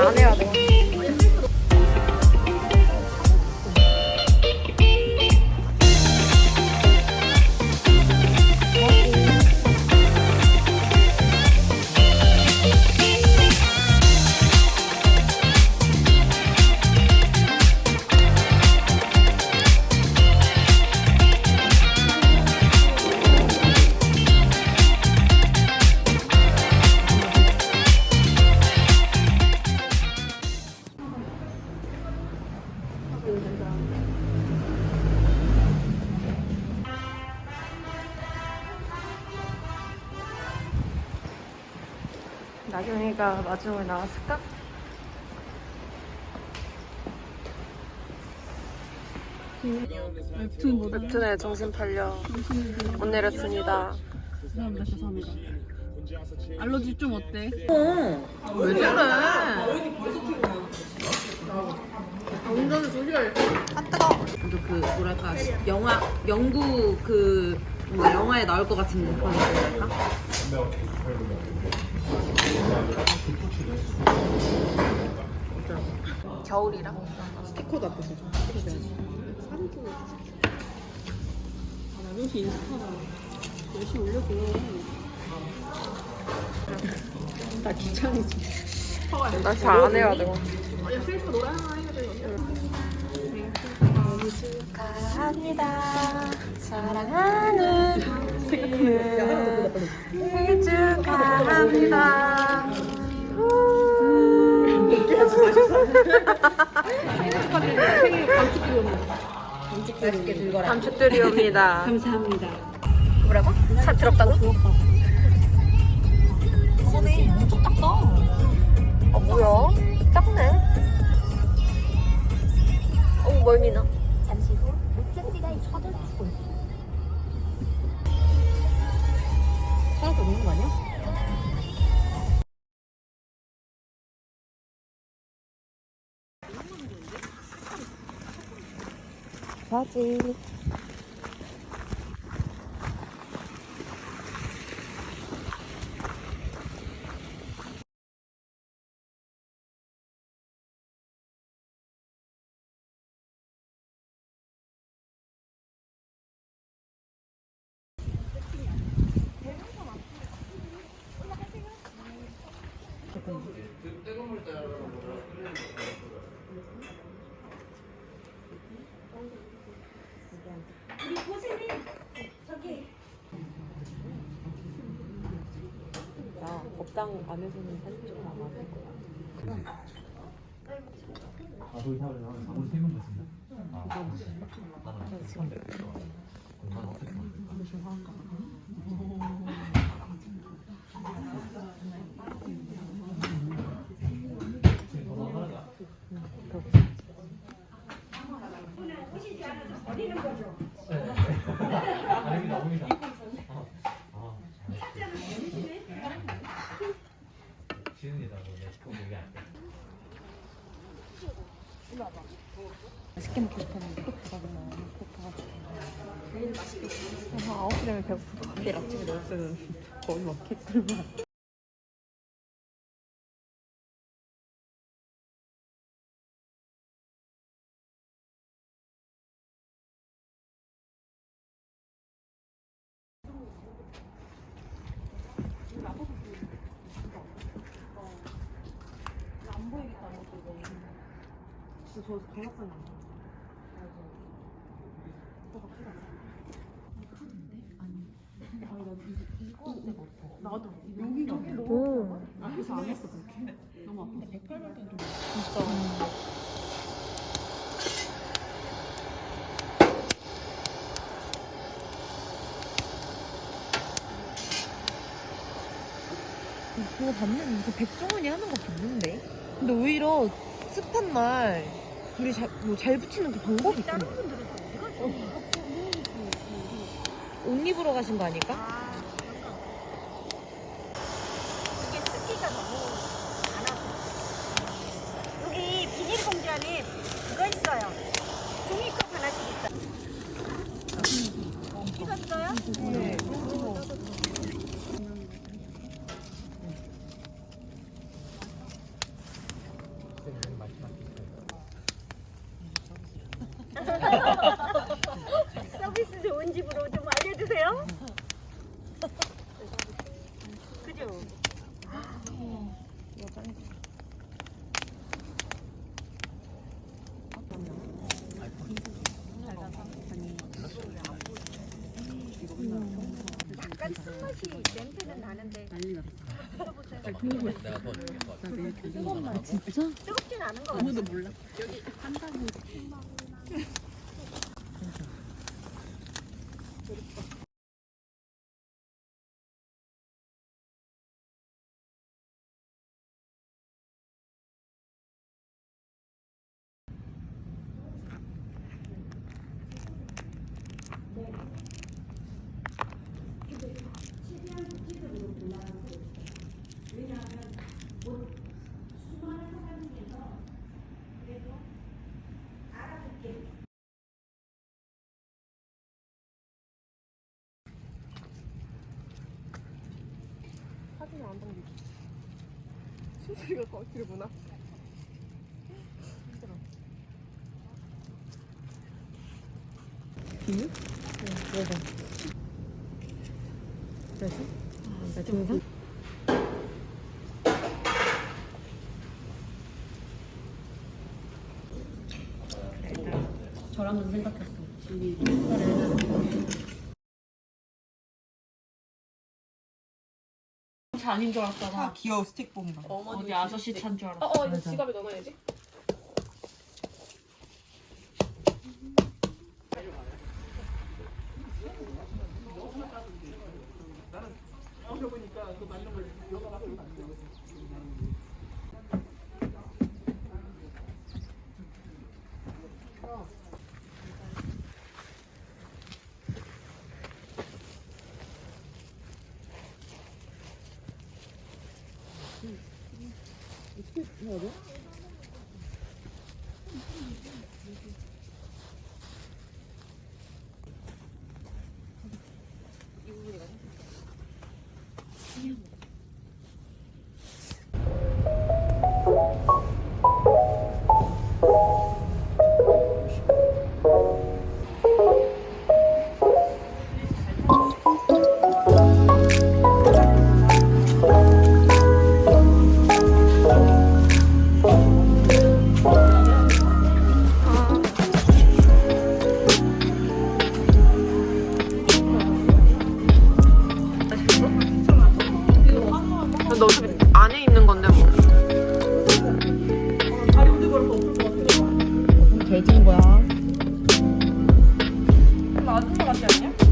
안 해야 돼. 나경이가 마중을 나왔을까? 웹툰에 정신 팔려 못 내렸습니다. 죄송합니다. 알러지 좀 어때? 왜 저래? 운전을 조심해. 아 뜨거. 그 뭐랄까 영국 그 뭔가 영화에 나올 것 같은 그런 거랄까? 겨울이라? 스티커도 앞에서 좀 산도. 나경씨 인스타나 열심히 올려줘. 나 귀찮이지. 나 잘 안 해야 돼. 야 셀프 노래 하나 해야 돼. 축하합니다. 사랑하는 생일 축하합니다. 맛있게 들거라. 감축드리옵니다. 감사합니다. 뭐라고? 차 들었다고? 그거네. 엄청 작다. 아 뭐야? 작네. 멀미나. 잠시 후 목적지가 서둘러고 하나도 없는 거 아니야? 바지. 우리 고생이 저기 나 법당 안에서는 사진 좀 안 맞을 거야. 저희 사회는 아무리 세명 같습니다. 공간 어떻게 아닙니다, 옵니다. 지은이다, 꼭 얘기 안 돼. 맛있게 먹고 싶었는데 또 배가구나. 고파가지고. 제일 맛있게. 9시 되면 배고프다. 내일 아침에 넣었으면 거의 먹겠구만. 안 보이겠다는 거고. 진짜 저 강력한 안 봐. 나도 여기가 오. 앞에서 안 했어 그렇게. 너무 아파. 108만 원 좀. 진짜. 그거 봤는데 그 백종원이 하는 거 봤는데. 근데 오히려 습한 날 우리 잘 붙이는 그 방법이 있던데. 다른 분들은 다 어디 가지? 옷 입으러 가신 거 아닐까? 이게 습기가 너무 많아서 여기 비닐봉지 안에 그거 있어요. 종이컵 하나씩 있어요. 익었어요? 네. 서비스 좋은 집으로 좀 알려주세요. 그죠? 약간 쓴맛이 냄새는 나는데 내가 도와줄게. 뜨겁진 않은 것 같아요. 몰라. 사진을 안 담기지. 순수리가 거기구나. 힘들어. 비누? 응, 먹어. 그래서? 나 중상? 저랑은 생각했어. 차 아닌 줄 알았잖아. 귀여워 스틱 bomba. 어디 아저씨 차인 줄 알았어. 이거 지갑에 넣어놔야지. 근데 어차피 안에 있는 건데 뭐. 개진 거야. 아줌마 같지 않냐?